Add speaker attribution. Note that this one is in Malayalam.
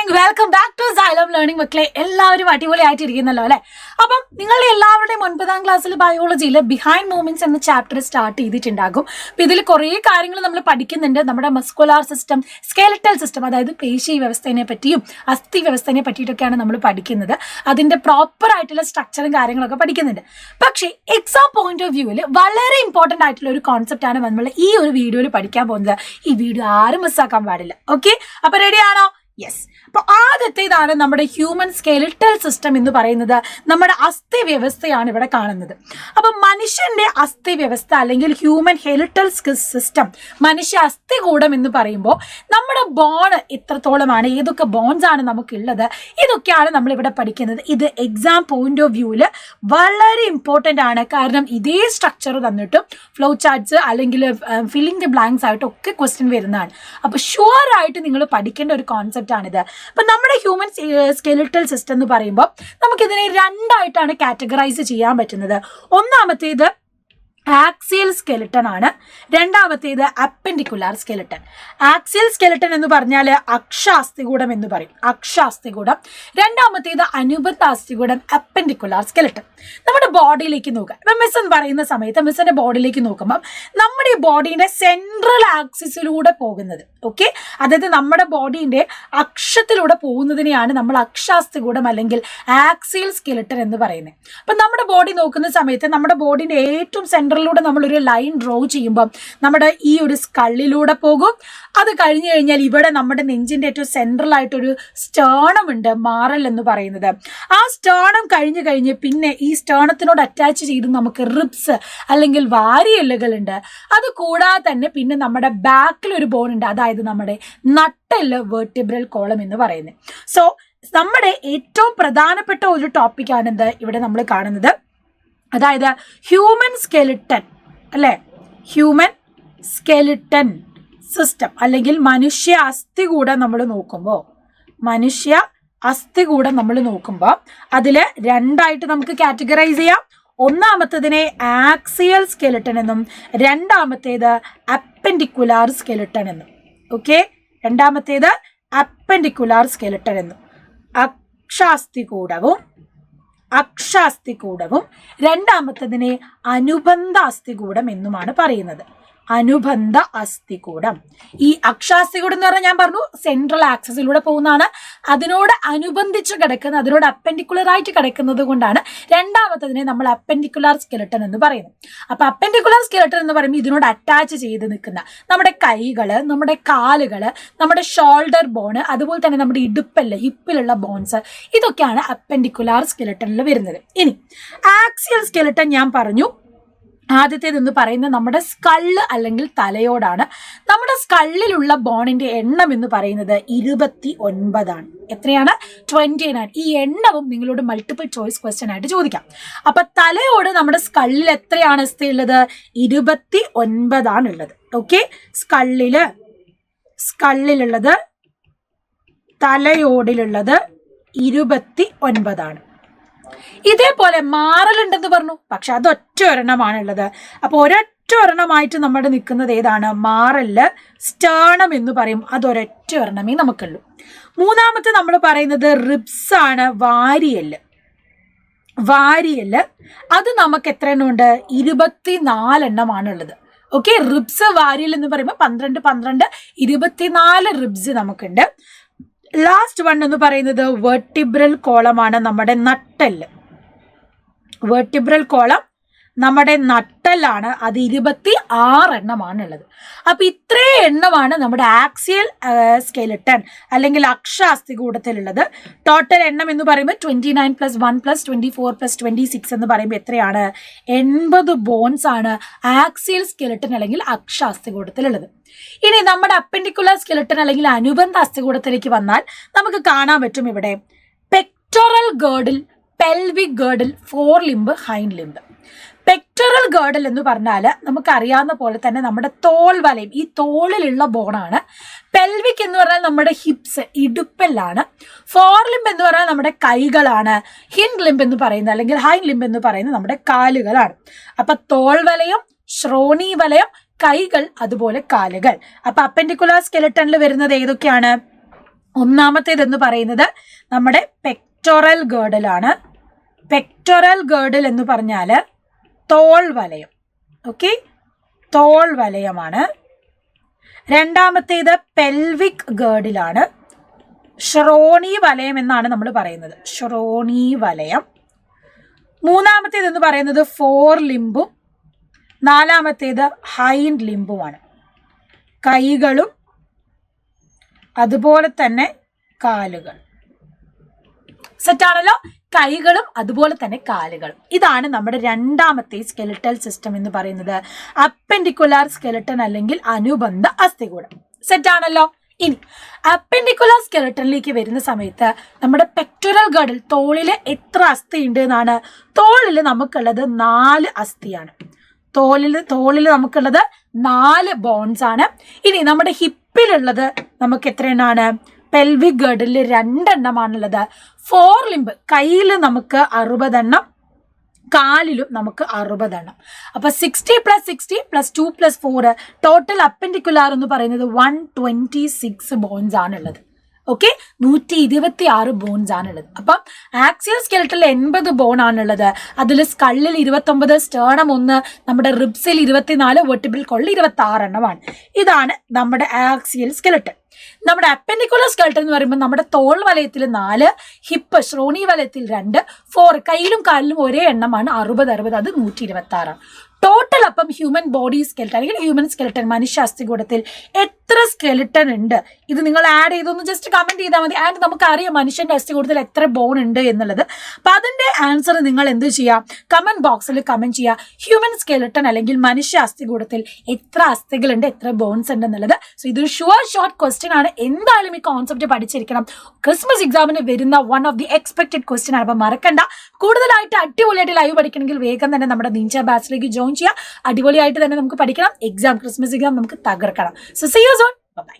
Speaker 1: Morning, welcome back to xylem learning. മക്കളെ, എല്ലാവരും അടിപൊളിയായിട്ടിരിക്കുന്നല്ലോ അല്ലെ? അപ്പം നിങ്ങളുടെ എല്ലാവരുടെയും 9ാം ക്ലാസ്സിൽ ബയോളജിയിൽ ബിഹൈൻഡ് മൂവ്മെന്റ്സ് എന്ന ചാപ്റ്റർ സ്റ്റാർട്ട് ചെയ്തിട്ടുണ്ടാകും. അപ്പൊ ഇതിൽ കുറേ കാര്യങ്ങൾ നമ്മൾ പഠിക്കുന്നുണ്ട്. നമ്മുടെ മസ്കുലാർ സിസ്റ്റം, സ്കെലറ്റൽ സിസ്റ്റം, അതായത് പേശി വ്യവസ്ഥയെ പറ്റിയും അസ്ഥി വ്യവസ്ഥയെ പറ്റിയിട്ടൊക്കെയാണ് നമ്മൾ പഠിക്കുന്നത്. അതിന്റെ പ്രോപ്പർ ആയിട്ടുള്ള സ്ട്രക്ചറും കാര്യങ്ങളൊക്കെ പഠിക്കുന്നുണ്ട്. പക്ഷേ എക്സാം പോയിന്റ് ഓഫ് വ്യൂവിൽ വളരെ ഇമ്പോർട്ടന്റ് ആയിട്ടുള്ള ഒരു കോൺസെപ്റ്റ് ആണ് നമ്മൾ ഈ ഒരു വീഡിയോയിൽ പഠിക്കാൻ പോകുന്നത്. ഈ വീഡിയോ ആരും മിസ്സാക്കാൻ പാടില്ല. ഓക്കെ, അപ്പൊ റെഡിയാണോ? യെസ്. അപ്പോൾ ആദ്യത്തേതാണ് നമ്മുടെ ഹ്യൂമൻ സ്കെലിറ്റൽ സിസ്റ്റം എന്ന് പറയുന്നത്. നമ്മുടെ അസ്ഥി വ്യവസ്ഥയാണ് ഇവിടെ കാണുന്നത്. അപ്പം മനുഷ്യന്റെ അസ്ഥി വ്യവസ്ഥ അല്ലെങ്കിൽ ഹ്യൂമൻ ഹെലിറ്റൽ സിസ്റ്റം, മനുഷ്യ അസ്ഥികൂടം എന്ന് പറയുമ്പോൾ നമ്മുടെ ബോൺ എത്രത്തോളമാണ്, ഏതൊക്കെ ബോൺസ് ആണ് നമുക്കുള്ളത്, ഇതൊക്കെയാണ് നമ്മളിവിടെ പഠിക്കുന്നത്. ഇത് എക്സാം പോയിന്റ് ഓഫ് വ്യൂവിൽ വളരെ ഇമ്പോർട്ടൻ്റ് ആണ്. കാരണം ഇതേ സ്ട്രക്ചർ തന്നിട്ടും ഫ്ലോ ചാർട്ട്സ് അല്ലെങ്കിൽ ഫില്ലിംഗ് ദി ബ്ലാങ്ക്സ് ആയിട്ടൊക്കെ ക്വസ്റ്റ്യൻ വരുന്നതാണ്. അപ്പോൾ ഷുവർ ആയിട്ട് നിങ്ങൾ പഠിക്കേണ്ട ഒരു കോൺസെപ്റ്റ് ആണിത്. അപ്പൊ നമ്മുടെ ഹ്യൂമൻ സ്കെലിറ്റൽ സിസ്റ്റം എന്ന് പറയുമ്പോൾ നമുക്കിതിനെ രണ്ടായിട്ടാണ് കാറ്റഗറൈസ് ചെയ്യാൻ പറ്റുന്നത്. ഒന്നാമത്തേത് ആക്സിയൽ സ്കെലിട്ടൺ ആണ്, രണ്ടാമത്തേത് അപ്പെൻഡിക്കുലാർ സ്കെലിട്ടൺ. ആക്സിയൽ സ്കെലിട്ടൺ എന്ന് പറഞ്ഞാൽ അക്ഷാസ്ഥികൂടം എന്ന് പറയും, അക്ഷാസ്ഥികൂടം. രണ്ടാമത്തേത് അനുബന്ധ അസ്ഥികൂടം, അപ്പെൻഡിക്കുലാർ സ്കെലിട്ടൺ. നമ്മുടെ ബോഡിയിലേക്ക് നോക്കുക. ഇപ്പം മിസ് എന്ന് പറയുന്ന സമയത്ത് മിസ്സിന്റെ ബോഡിയിലേക്ക് നോക്കുമ്പോൾ നമ്മുടെ ഈ ബോഡീന്റെ സെൻട്രൽ ആക്സിസിലൂടെ പോകുന്നത്, ഓക്കെ, അതായത് നമ്മുടെ ബോഡീന്റെ അക്ഷത്തിലൂടെ പോകുന്നതിനെയാണ് നമ്മൾ അക്ഷാസ്ഥികൂടം അല്ലെങ്കിൽ ആക്സിയൽ സ്കെലിട്ടൺ എന്ന് പറയുന്നത്. അപ്പം നമ്മുടെ ബോഡി നോക്കുന്ന സമയത്ത് നമ്മുടെ ബോഡീന്റെ ഏറ്റവും സെൻട്രലിലൂടെ നമ്മളൊരു ലൈൻ ഡ്രോ ചെയ്യുമ്പം നമ്മുടെ ഈ ഒരു സ്കള്ളിലൂടെ പോകും. അത് കഴിഞ്ഞു കഴിഞ്ഞാൽ ഇവിടെ നമ്മുടെ നെഞ്ചിന്റെ ഏറ്റവും സെൻട്രൽ ആയിട്ടൊരു സ്റ്റേണം ഉണ്ട്, മാറൽ എന്ന് പറയുന്നത്. ആ സ്റ്റേണം കഴിഞ്ഞ് പിന്നെ ഈ സ്റ്റേണത്തിനോട് അറ്റാച്ച് ചെയ്ത് നമുക്ക് റിബ്സ് അല്ലെങ്കിൽ വാരിയെല്ലുകളുണ്ട്. അത് കൂടാതെ തന്നെ പിന്നെ നമ്മുടെ ബാക്കിൽ ഒരു ബോൺ ഉണ്ട്, അതായത് നമ്മുടെ നട്ടെല്ല്, വെർട്ടിബ്രൽ കോളം എന്ന് പറയുന്നത്. സോ നമ്മുടെ ഏറ്റവും പ്രധാനപ്പെട്ട ഒരു ടോപ്പിക്കാണിത് ഇവിടെ നമ്മൾ കാണുന്നത്. അതായത് ഹ്യൂമൻ സ്കെലിട്ടൺ അല്ലെ, ഹ്യൂമൻ സ്കെലിട്ടൺ സിസ്റ്റം അല്ലെങ്കിൽ മനുഷ്യ അസ്ഥികൂടം നമ്മൾ നോക്കുമ്പോൾ, മനുഷ്യ അസ്ഥികൂടം നമ്മൾ നോക്കുമ്പോൾ അതിൽ രണ്ടായിട്ട് നമുക്ക് കാറ്റഗറൈസ് ചെയ്യാം. ഒന്നാമത്തേതിനെ ആക്സിയൽ സ്കെലിട്ടൺ എന്നും രണ്ടാമത്തേത് അപ്പെൻഡിക്കുലാർ സ്കെലിട്ടൺ എന്നും. ഓക്കെ, രണ്ടാമത്തേത് അപ്പെൻഡിക്കുലാർ സ്കെലിട്ടൺ എന്നും. അക്ഷാസ്ഥികൂടവും രണ്ടാമത്തതിനെ അനുബന്ധ അസ്ഥികൂടം എന്നുമാണ് പറയുന്നത്. അനുബന്ധ അസ്ഥികൂടം. ഈ അക്ഷാസ്ഥികൂടം എന്ന് പറഞ്ഞാൽ ഞാൻ പറഞ്ഞു സെൻട്രൽ ആക്സിസിലൂടെ പോകുന്നതാണ്. അതിനോട് അനുബന്ധിച്ച് കിടക്കുന്ന, അതിനോട് അപ്പെൻഡിക്കുലർ ആയിട്ട് കിടക്കുന്നത് കൊണ്ടാണ് രണ്ടാമത്തതിനെ നമ്മൾ അപ്പെൻഡിക്കുലാർ സ്കെലിട്ടൺ എന്ന് പറയുന്നത്. അപ്പൊ അപ്പെൻഡിക്കുലാർ സ്കെലിട്ടൺ എന്ന് പറയുമ്പോൾ ഇതിനോട് അറ്റാച്ച് ചെയ്ത് നിൽക്കുന്ന നമ്മുടെ കൈകള്, നമ്മുടെ കാലുകള്, നമ്മുടെ ഷോൾഡർ ബോണ്, അതുപോലെ തന്നെ നമ്മുടെ ഇടുപ്പല്ല്, ഹിപ്പിലുള്ള ബോൺസ്, ഇതൊക്കെയാണ് അപ്പെൻഡിക്കുലാർ സ്കെലിട്ടണിൽ വരുന്നത്. ഇനി ആക്സിയൽ സ്കെലിട്ടൺ ഞാൻ പറഞ്ഞു. ആദ്യത്തേതെന്ന് പറയുന്നത് നമ്മുടെ സ്കള്ള് അല്ലെങ്കിൽ തലയോടാണ്. നമ്മുടെ സ്കള്ളിലുള്ള ബോണിന്റെ എണ്ണം എന്ന് പറയുന്നത് 29 ആണ്. എത്രയാണ്? 29. ഈ എണ്ണവും നിങ്ങളോട് മൾട്ടിപ്പിൾ ചോയ്സ് ക്വസ്റ്റ്യൻ ആയിട്ട് ചോദിക്കാം. അപ്പൊ തലയോട് നമ്മുടെ സ്കള്ളിൽ എത്രയാണ് ഉള്ളത്? 29 ആണുള്ളത്. ഓക്കെ, സ്കള്ളിലുള്ളത്, തലയോടിലുള്ളത് 29 ആണ്. ഇതേപോലെ മാറലുണ്ടെന്ന് പറഞ്ഞു, പക്ഷെ അത് ഒറ്റ ഒരെണ്ണമാണുള്ളത്. അപ്പൊ ഒരൊറ്റ ഒരെണ്ണമായിട്ട് നമ്മുടെ നിൽക്കുന്നത് ഏതാണ്? മാറല്, സ്റ്റേണം എന്ന് പറയും. അതൊരൊറ്റ ഒരെണ്ണമേ നമുക്കുള്ളൂ. മൂന്നാമത്തെ നമ്മൾ പറയുന്നത് റിബ്സ് ആണ്, വാരിയല്. അത് നമുക്ക് എത്ര എണ്ണം ഉണ്ട്? 24 എണ്ണമാണുള്ളത്. ഓക്കെ, റിബ്സ് വാരിയൽ എന്ന് പറയുമ്പോൾ 12 24 റിബ്സ് നമുക്കുണ്ട്. ലാസ്റ്റ് വൺ എന്ന് പറയുന്നത് വെർട്ടിബ്രൽ കോളമാണ്, നമ്മുടെ നട്ടെല്ല്. വെർട്ടിബ്രൽ കോളം നമ്മുടെ നട്ടെല്ലാണ്. അത് 26 എണ്ണമാണുള്ളത്. അപ്പൊ ഇത്രയും എണ്ണമാണ് നമ്മുടെ ആക്സിയൽ സ്കെലിട്ടൺ അല്ലെങ്കിൽ അക്ഷാസ്ഥികൂടത്തിലുള്ളത്. ടോട്ടൽ എണ്ണം എന്ന് പറയുമ്പോൾ 29 + 1 + 24 + 26 എന്ന് പറയുമ്പോൾ എത്രയാണ്? 80 ബോൺസ് ആണ് ആക്സിയൽ സ്കെലിട്ടൺ അല്ലെങ്കിൽ അക്ഷാസ്ഥികൂടത്തിലുള്ളത്. ഇനി നമ്മുടെ അപ്പെൻഡിക്കുലർ സ്കെലിട്ടൺ അല്ലെങ്കിൽ അനുബന്ധ അസ്ഥികൂടത്തിലേക്ക് വന്നാൽ നമുക്ക് കാണാൻ പറ്റും ഇവിടെ pectoral girdle, pelvic girdle, fore limb, hind limb. Pectoral girdle എന്ന് പറഞ്ഞാൽ നമുക്കറിയാവുന്ന പോലെ തന്നെ നമ്മുടെ തോൾ വലയം, ഈ തോളിലുള്ള ബോണാണ്. പെൽവിക് എന്ന് പറഞ്ഞാൽ നമ്മുടെ ഹിപ്സ്, ഇടുപ്പെല്ലാണ്. ഫോർ ലിംബ് എന്ന് പറഞ്ഞാൽ നമ്മുടെ കൈകളാണ്. ഹിൻഡ് ലിംബ് എന്ന് പറയുന്നത് അല്ലെങ്കിൽ ഹൈൻഡ് ലിംബ് എന്ന് പറയുന്നത് നമ്മുടെ കാലുകളാണ്. അപ്പൊ തോൾ വലയം, ശ്രോണി വലയം, കൈകൾ, അതുപോലെ കാലുകൾ. അപ്പൊ അപ്പെൻഡിക്കുലർ സ്കെലിട്ടണിൽ വരുന്നത് ഏതൊക്കെയാണ്? ഒന്നാമത്തേതെന്ന് പറയുന്നത് നമ്മുടെ പെക്ടോറൽ ഗേർഡിലാണ്. പെക്ടോറൽ ഗേർഡിൽ എന്ന് പറഞ്ഞാൽ തോൾ വലയം. ഓക്കെ, തോൾ വലയമാണ്. രണ്ടാമത്തേത് പെൽവിക് ഗേർഡിലാണ്. ശ്രോണി വലയം എന്നാണ് നമ്മൾ പറയുന്നത്, ശ്രോണി വലയം. മൂന്നാമത്തേത് എന്ന് പറയുന്നത് ഫോർ ലിംബും നാലാമത്തേത് ഹൈൻഡ് ലിംബുമാണ്. കൈകളും അതുപോലെ തന്നെ കാലുകൾ. സെറ്റാണല്ലോ, കൈകളും അതുപോലെ തന്നെ കാലുകളും. ഇതാണ് നമ്മുടെ രണ്ടാമത്തെ സ്കെലിറ്റൽ സിസ്റ്റം എന്ന് പറയുന്നത്, അപ്പെൻഡിക്കുലാർ സ്കെലിട്ടൺ അല്ലെങ്കിൽ അനുബന്ധ അസ്ഥികൂടം. സെറ്റാണല്ലോ. ഇനി അപ്പെൻഡിക്കുലാർ സ്കെലിട്ടണിലേക്ക് വരുന്ന സമയത്ത് നമ്മുടെ പെക്ടോറൽ ഗേർഡിൽ തോളിൽ എത്ര അസ്ഥി ഉണ്ട് എന്നാണ്? തോളിൽ നമുക്കുള്ളത് 4 അസ്ഥിയാണ്. തോളിൽ നമുക്കുള്ളത് 4 ബോൺസ് ആണ്. ഇനി നമ്മുടെ ഹിപ്പിലുള്ളത് നമുക്ക് എത്ര എണ്ണമാണ്? Pelvic girdle 2 എണ്ണമാണുള്ളത്. 4 ലിംബ്, കയ്യിൽ നമുക്ക് 60 എണ്ണം, കാലിലും നമുക്ക് 60 എണ്ണം. അപ്പൊ 60 + 60 + 2 + 4 ടോട്ടൽ അപ്പെൻഡിക്കുലാർ എന്ന് പറയുന്നത് 126 ബോൺസ് ആണുള്ളത്. ഓക്കെ, 126 ബോൺസ് ആണുള്ളത്. അപ്പം ആക്സിയൽ സ്കെലിറ്റൽ 80 ബോൺ ആണുള്ളത്. അതിൽ സ്കള്ളിൽ 29, സ്റ്റേർണം 1, നമ്മുടെ റിബ്സിൽ 24, വെർട്ടിബ്രൽ കോളിൽ 26 എണ്ണമാണ്. ഇതാണ് നമ്മുടെ ആക്സിയൽ സ്കെലിറ്റൽ. നമ്മുടെ അപ്പെൻഡിക്കുലർ സ്കെലിറ്റൽ എന്ന് പറയുമ്പോൾ നമ്മുടെ തോൾ വലയത്തിൽ 4, ഹിപ്പ് ശ്രോണി വലയത്തിൽ 2, 4 കയ്യിലും കാലിലും ഒരേ എണ്ണമാണ് 60, അത് 126. ടോട്ടൽ അപ്പം ഹ്യൂമൻ ബോഡി സ്കെലിറ്റൻ അല്ലെങ്കിൽ ഹ്യൂമൻ സ്കെലിറ്റൻ മനുഷ്യ അസ്ഥികൂടത്തിൽ എത്ര സ്കെലിറ്റൻ ഉണ്ട്? ഇത് നിങ്ങൾ ആഡ് ചെയ്തൊന്ന് ജസ്റ്റ് കമന്റ് ചെയ്താൽ മതി. ആൻഡ് നമുക്കറിയാം മനുഷ്യന്റെ അസ്ഥികൂടത്തിൽ എത്ര ബോൺ ഉണ്ട് എന്നുള്ളത്. അപ്പൊ അതിന്റെ ആൻസർ നിങ്ങൾ എന്ത് ചെയ്യാം? കമന്റ് ബോക്സിൽ കമന്റ് ചെയ്യുക. ഹ്യൂമൻ സ്കെലിറ്റൻ അല്ലെങ്കിൽ മനുഷ്യ അസ്ഥികൂടത്തിൽ എത്ര അസ്ഥികളുണ്ട്, എത്ര ബോൺസ് ഉണ്ട് എന്നുള്ളത്. സോ ഇതൊരു ഷോർട്ട് ക്വസ്റ്റ്യൻ ആണ്. എന്തായാലും ഈ കോൺസെപ്റ്റ് പഠിച്ചിരിക്കണം. ക്രിസ്മസ് എക്സാമിന് വരുന്ന one of the expected question ആണ്. അപ്പൊ മറക്കണ്ട. കൂടുതലായിട്ട് അടിപൊളിയായിട്ട് ലൈവ് പഠിക്കണമെങ്കിൽ വേഗം തന്നെ നമ്മുടെ നിഞ്ച ബാച്ചിലേക്ക് ജോയിൻ ചെയ്യുക. അടിപൊളിയായിട്ട് തന്നെ നമുക്ക് പഠിക്കണം. ക്രിസ്മസ് എക്സാം നമുക്ക് തകർക്കണം. So see you soon. By.